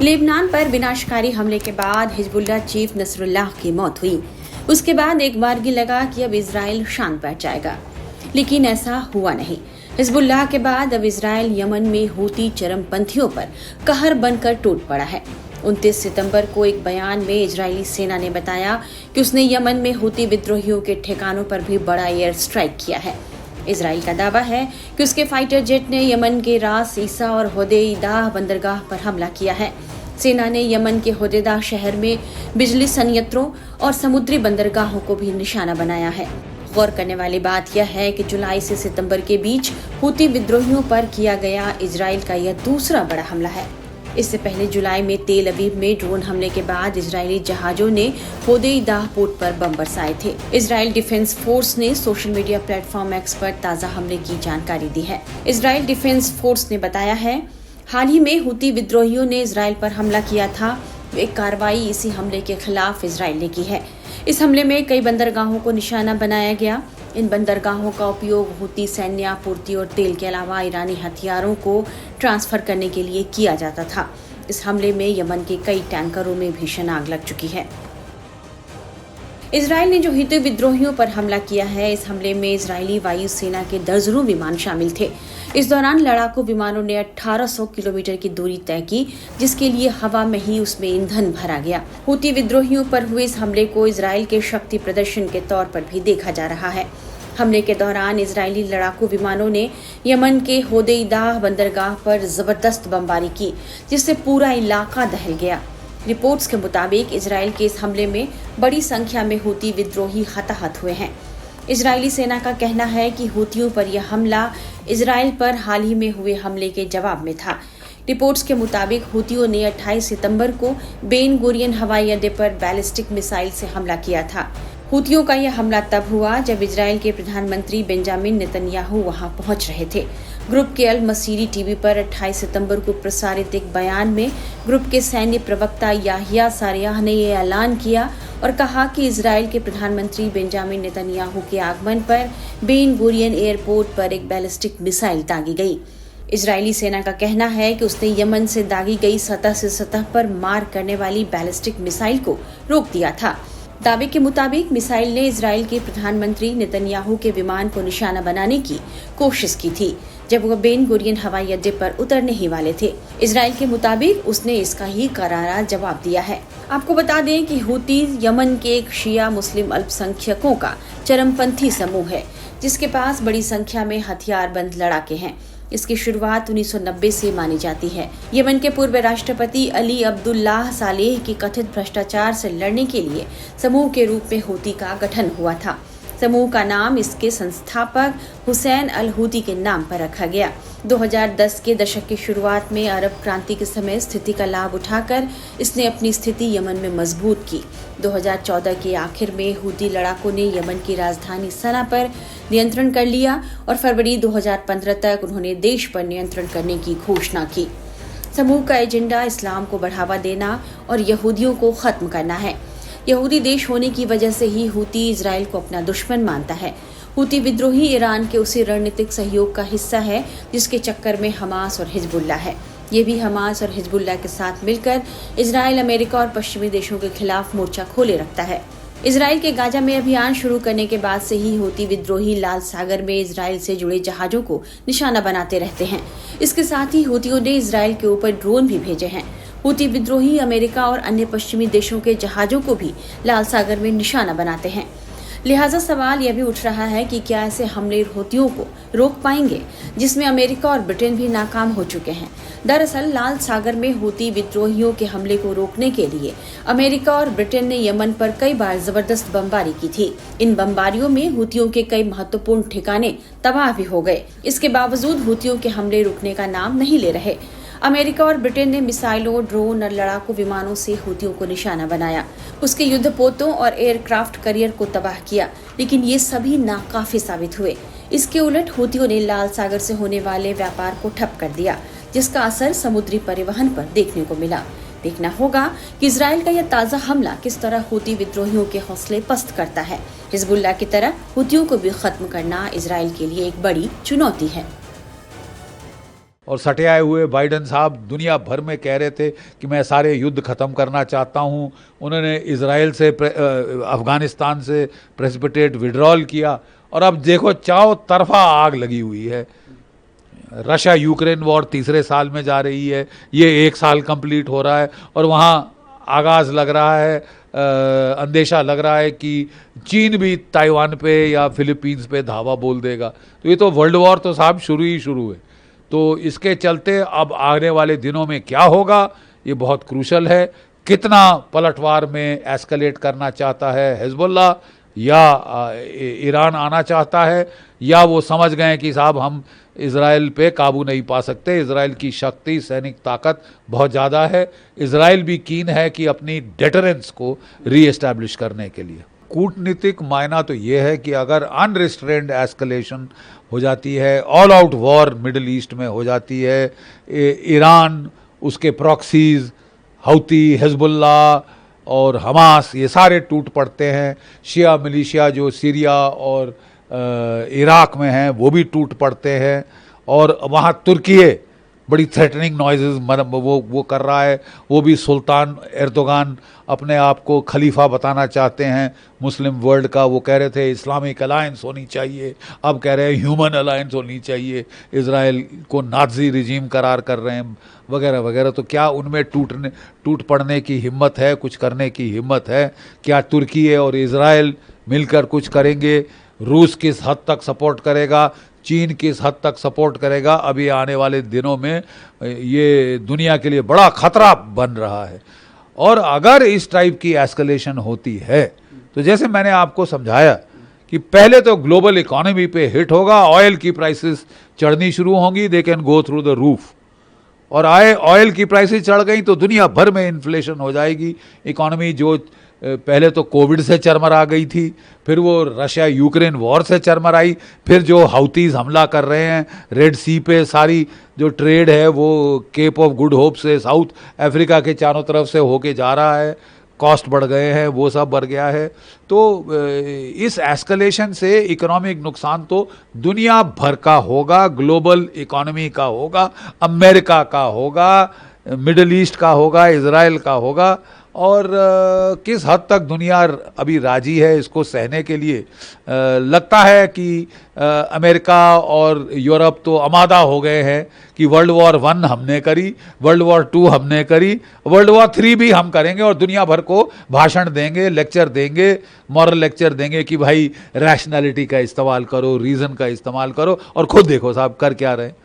Lebanon पर विनाशकारी हमले के बाद हिजबुल्लाह चीफ नसरुल्लाह की मौत हुई। उसके बाद एक बार ही लगा कि अब इजराइल शांत बैठ जाएगा, लेकिन ऐसा हुआ नहीं। हिजबुल्लाह के बाद अब इजराइल यमन में हूती चरमपंथियों पर कहर बनकर टूट पड़ा है। 29 सितंबर को एक बयान में इजरायली सेना ने बताया कि उसने यमन में हूती विद्रोहियों के ठिकानों पर भी बड़ा एयर स्ट्राइक किया है। इजराइल का दावा है कि उसके फाइटर जेट ने यमन के रास ईसा और होदेईदा बंदरगाह पर हमला किया है। सेना ने यमन के होदेदा शहर में बिजली संयंत्रों और समुद्री बंदरगाहों को भी निशाना बनाया है। गौर करने वाली बात यह है कि जुलाई से सितंबर के बीच हूती विद्रोहियों पर किया गया इजराइल का यह दूसरा बड़ा हमला है। इससे पहले जुलाई में तेल अवीव में ड्रोन हमले के बाद इजरायली जहाजों ने होदेईदा पोर्ट पर बम बरसाए थे। इजराइल डिफेंस फोर्स ने सोशल मीडिया प्लेटफॉर्म एक्स पर ताज़ा हमले की जानकारी दी है। इजराइल डिफेंस फोर्स ने बताया है, हाल ही में हूती विद्रोहियों ने इजराइल पर हमला किया था। एक कार्रवाई इसी हमले के खिलाफ इजराइल ने की है। इस हमले में कई बंदरगाहों को निशाना बनाया गया। इन बंदरगाहों का उपयोग हूती सैन्य आपूर्ति और तेल के अलावा ईरानी हथियारों को ट्रांसफर करने के लिए किया जाता था। इस हमले में यमन के कई टैंकरों में भीषण आग लग चुकी है। इजराइल ने जो हूती विद्रोहियों पर हमला किया है, इस हमले में इजरायली वायुसेना के दर्जनों विमान शामिल थे। इस दौरान लड़ाकू विमानों ने 1800 किलोमीटर की दूरी तय की, जिसके लिए हवा में ही उसमें ईंधन भरा गया। हूती विद्रोहियों पर हुए इस हमले को इजराइल के शक्ति प्रदर्शन के तौर पर भी देखा जा रहा है। हमले के दौरान इजरायली लड़ाकू विमानों ने यमन के होदेईदा बंदरगाह पर जबरदस्त बमबारी की, जिससे पूरा इलाका दहल गया। रिपोर्ट्स के मुताबिक इजराइल के इस हमले में बड़ी संख्या में हूती विद्रोही हताहत हुए हैं। इजरायली सेना का कहना है कि हूतियों पर यह हमला इजराइल पर हाल ही में हुए हमले के जवाब में था। रिपोर्ट्स के मुताबिक हूतियों ने 28 सितंबर को बेन गुरियन हवाई अड्डे पर बैलिस्टिक मिसाइल से हमला किया था। हूतियों का यह हमला तब हुआ जब इजराइल के प्रधानमंत्री बेंजामिन नेतन्याहू वहां पहुंच रहे थे। ग्रुप के अल मसीरी टीवी पर 28 सितंबर को प्रसारित एक बयान में ग्रुप के सैन्य प्रवक्ता याहिया सारियाह ने यह ऐलान किया और कहा कि इजराइल के प्रधानमंत्री बेंजामिन नेतन्याहू के आगमन पर बेन गुरियन एयरपोर्ट पर एक बैलिस्टिक मिसाइल दागी गई। इजरायली सेना का कहना है कि उसने यमन से दागी गई सतह से सतह पर मार करने वाली बैलिस्टिक मिसाइल को रोक दिया था। दावे के मुताबिक मिसाइल ने इजराइल के प्रधानमंत्री नेतन्याहू के विमान को निशाना बनाने की कोशिश की थी, जब वह बेन गुरियन हवाई अड्डे पर उतरने ही वाले थे। इजराइल के मुताबिक उसने इसका ही करारा जवाब दिया है। आपको बता दें कि हूती यमन के एक शिया मुस्लिम अल्पसंख्यकों का चरमपंथी समूह है, जिसके पास बड़ी संख्या में हथियारबंद लड़ाके हैं। इसकी शुरुआत 1990 से मानी जाती है। यमन के पूर्व राष्ट्रपति अली अब्दुल्लाह सालेह की कथित भ्रष्टाचार से लड़ने के लिए समूह के रूप में हूती का गठन हुआ था। समूह का नाम इसके संस्थापक हुसैन अल हूती के नाम पर रखा गया। 2010 के दशक की शुरुआत में अरब क्रांति के समय स्थिति का लाभ उठाकर इसने अपनी स्थिति यमन में मजबूत की। 2014 के आखिर में हूती लड़ाकों ने यमन की राजधानी सना पर नियंत्रण कर लिया और फरवरी 2015 तक उन्होंने देश पर नियंत्रण करने की घोषणा की। समूह का एजेंडा इस्लाम को बढ़ावा देना और यहूदियों को खत्म करना है। यहूदी देश होने की वजह से ही हूती इजराइल को अपना दुश्मन मानता है। हूती विद्रोही ईरान के उसी रणनीतिक सहयोग का हिस्सा है जिसके चक्कर में हमास और हिजबुल्लाह है। ये भी हमास और हिजबुल्लाह के साथ मिलकर इजराइल, अमेरिका और पश्चिमी देशों के खिलाफ मोर्चा खोले रखता है। इजराइल के गाजा में अभियान शुरू करने के बाद से ही हूती विद्रोही लाल सागर में इजराइल से जुड़े जहाजों को निशाना बनाते रहते हैं। इसके साथ ही हूतियों ने इजराइल के ऊपर ड्रोन भी भेजे हैं। हूती विद्रोही अमेरिका और अन्य पश्चिमी देशों के जहाजों को भी लाल सागर में निशाना बनाते हैं। लिहाजा सवाल यह भी उठ रहा है कि क्या ऐसे हमले हूतियों को रोक पाएंगे, जिसमें अमेरिका और ब्रिटेन भी नाकाम हो चुके हैं। दरअसल लाल सागर में हूती विद्रोहियों के हमले को रोकने के लिए अमेरिका और ब्रिटेन ने यमन पर कई बार जबरदस्त बमबारी की थी। इन बमबारियों में हूतियों के कई महत्वपूर्ण ठिकाने तबाह भी हो गए। इसके बावजूद हूतियों के हमले रुकने का नाम नहीं ले रहे। अमेरिका और ब्रिटेन ने मिसाइलों, ड्रोन और लड़ाकू विमानों से हूतियों को निशाना बनाया, उसके युद्धपोतों और एयरक्राफ्ट करियर को तबाह किया, लेकिन ये सभी नाकाफी साबित हुए। इसके उलट हूतियों ने लाल सागर से होने वाले व्यापार को ठप कर दिया, जिसका असर समुद्री परिवहन पर देखने को मिला। देखना होगा कि इजराइल का यह ताज़ा हमला किस तरह हूती विद्रोहियों के हौसले पस्त करता है। हिजबुल्लाह की तरह हूतियों को भी खत्म करना इजराइल के लिए एक बड़ी चुनौती है। और सटियाए हुए बाइडन साहब दुनिया भर में कह रहे थे कि मैं सारे युद्ध ख़त्म करना चाहता हूँ। उन्होंने इजराइल से अफ़गानिस्तान से प्रेसिपिटेट विड्रॉल किया और अब देखो चारों तरफा आग लगी हुई है। रशिया यूक्रेन वॉर तीसरे साल में जा रही है, ये 1 साल कंप्लीट हो रहा है और वहाँ आगाज़ लग रहा है, अंदेशा लग रहा है कि चीन भी ताइवान पे या फिलीपींस पे धावा बोल देगा। तो ये तो वर्ल्ड वॉर तो साहब शुरू ही शुरू है। तो इसके चलते अब आने वाले दिनों में क्या होगा ये बहुत क्रूशल है। कितना पलटवार में एस्केलेट करना चाहता है हिजबुल्लाह, या ईरान आना चाहता है, या वो समझ गए कि साहब हम इज़राइल पे काबू नहीं पा सकते। इज़राइल की शक्ति, सैनिक ताकत बहुत ज़्यादा है। इज़राइल भी कीन है कि अपनी डेटरेंस को रीएस्टैब्लिश करने के लिए। कूटनीतिक मायना तो ये है कि अगर अनरिस्ट्रेंड एस्केलेशन हो जाती है, all out war middle east में हो जाती है, ईरान, उसके प्रॉक्सीज, हौती, हिजबुल्लाह और हमास, ये सारे टूट पड़ते हैं। शिया मिलिशिया जो सीरिया और इराक में हैं वो भी टूट पड़ते हैं। और वहाँ तुर्की बड़ी थ्रेटनिंग नॉइजेस वो कर रहा है। वो भी सुल्तान एर्दोगान अपने आप को खलीफा बताना चाहते हैं मुस्लिम वर्ल्ड का। वो कह रहे थे इस्लामिक अलायंस होनी चाहिए, अब कह रहे हैं ह्यूमन अलायंस होनी चाहिए। इज़राइल को नाज़ी रिजीम करार कर रहे हैं वगैरह वगैरह। तो क्या उनमें टूट पड़ने की हिम्मत है, कुछ करने की हिम्मत है? क्या तुर्की और इज़राइल मिलकर कुछ करेंगे? रूस किस हद तक सपोर्ट करेगा, चीन किस हद तक सपोर्ट करेगा? अभी आने वाले दिनों में ये दुनिया के लिए बड़ा खतरा बन रहा है। और अगर इस टाइप की एस्केलेशन होती है तो जैसे मैंने आपको समझाया कि पहले तो ग्लोबल इकोनॉमी पे हिट होगा, ऑयल की प्राइसेस चढ़नी शुरू होंगी, they can go through the roof. और ऑयल की प्राइसेस चढ़ गई तो दुनिया भर में इन्फ्लेशन हो जाएगी। इकोनॉमी जो पहले तो कोविड से चरमरा गई थी, फिर वो रशिया यूक्रेन वॉर से चरमराई, फिर जो हाउतीज हमला कर रहे हैं रेड सी पे, सारी जो ट्रेड है वो केप ऑफ गुड होप से साउथ अफ्रीका के चारों तरफ से होके जा रहा है, कॉस्ट बढ़ गए हैं, वो सब बढ़ गया है। तो इस एस्केलेशन से इकोनॉमिक नुकसान तो दुनिया भर का होगा, ग्लोबल इकोनॉमी का होगा, अमेरिका का होगा, मिडल ईस्ट का होगा, इज़राइल का होगा। और किस हद तक दुनिया अभी राजी है इसको सहने के लिए? लगता है कि अमेरिका और यूरोप तो आमादा हो गए हैं कि वर्ल्ड वॉर 1 हमने करी, वर्ल्ड वॉर 2 हमने करी, वर्ल्ड वॉर 3 भी हम करेंगे और दुनिया भर को भाषण देंगे, लेक्चर देंगे, मॉरल लेक्चर देंगे कि भाई रैशनैलिटी का इस्तेमाल करो, रीज़न का इस्तेमाल करो। और खुद देखो साहब कर क्या रहे हैं।